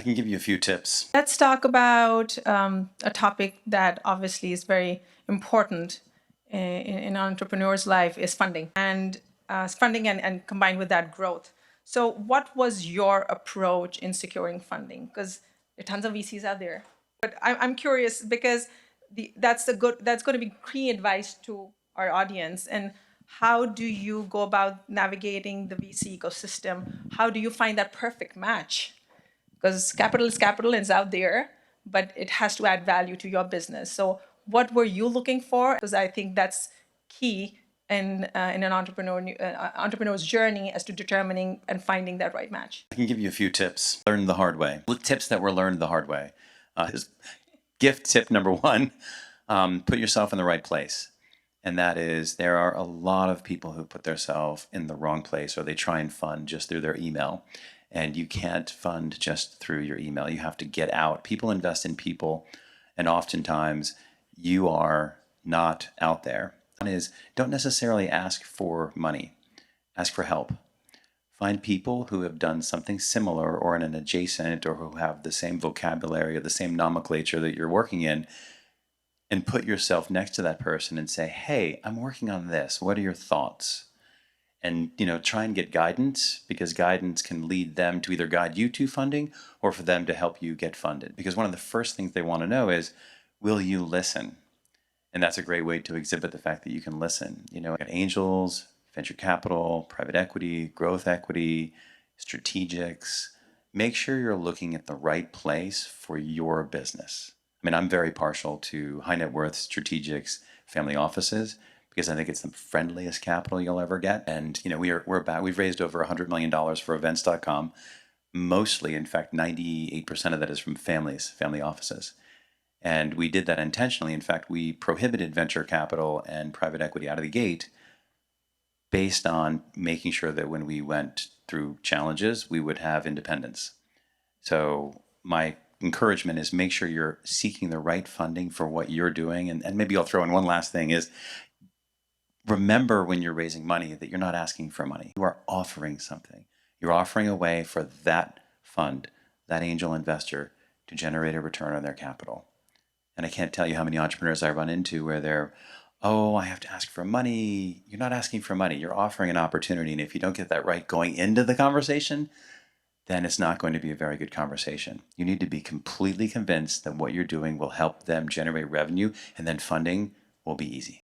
can give you a few tips. Let's talk about a topic that obviously is very important in an entrepreneur's life is funding and combined with that growth. So what was your approach in securing funding? Because there are tons of VCs out there. But I'm curious because that's going to be key advice to our audience. And how do you go about navigating the VC ecosystem? How do you find that perfect match? Because capital is capital and it's out there, but it has to add value to your business. So what were you looking for? Because I think that's key in an entrepreneur's journey as to determining and finding that right match. I can give you a few tips. Learned the hard way. Tips that were learned the hard way. Is gift tip number one, put yourself in the right place. And that is, there are a lot of people who put themselves in the wrong place, or they try and fund just through their email. And you can't fund just through your email. You have to get out. People invest in people, and oftentimes you are not out there. One is, don't necessarily ask for money. Ask for help. Find people who have done something similar or in an adjacent, or who have the same vocabulary or the same nomenclature that you're working in, and put yourself next to that person and say, hey, I'm working on this. What are your thoughts? And try and get guidance, because guidance can lead them to either guide you to funding or for them to help you get funded. Because one of the first things they want to know is, will you listen? And that's a great way to exhibit the fact that you can listen. Got angels, venture capital, private equity, growth equity, strategics. Make sure you're looking at the right place for your business. I mean, I'm very partial to high net worth strategics, family offices, because I think it's the friendliest capital you'll ever get. And we've raised over $100 million for events.com. Mostly, in fact, 98% of that is from family offices. And we did that intentionally. In fact, we prohibited venture capital and private equity out of the gate based on making sure that when we went through challenges, we would have independence. So my encouragement is, make sure you're seeking the right funding for what you're doing. And maybe I'll throw in one last thing is, remember when you're raising money that you're not asking for money. You are offering something. You're offering a way for that fund, that angel investor, to generate a return on their capital. And I can't tell you how many entrepreneurs I run into where they're, oh, I have to ask for money. You're not asking for money. You're offering an opportunity. And if you don't get that right going into the conversation, then it's not going to be a very good conversation. You need to be completely convinced that what you're doing will help them generate revenue, and then funding will be easy.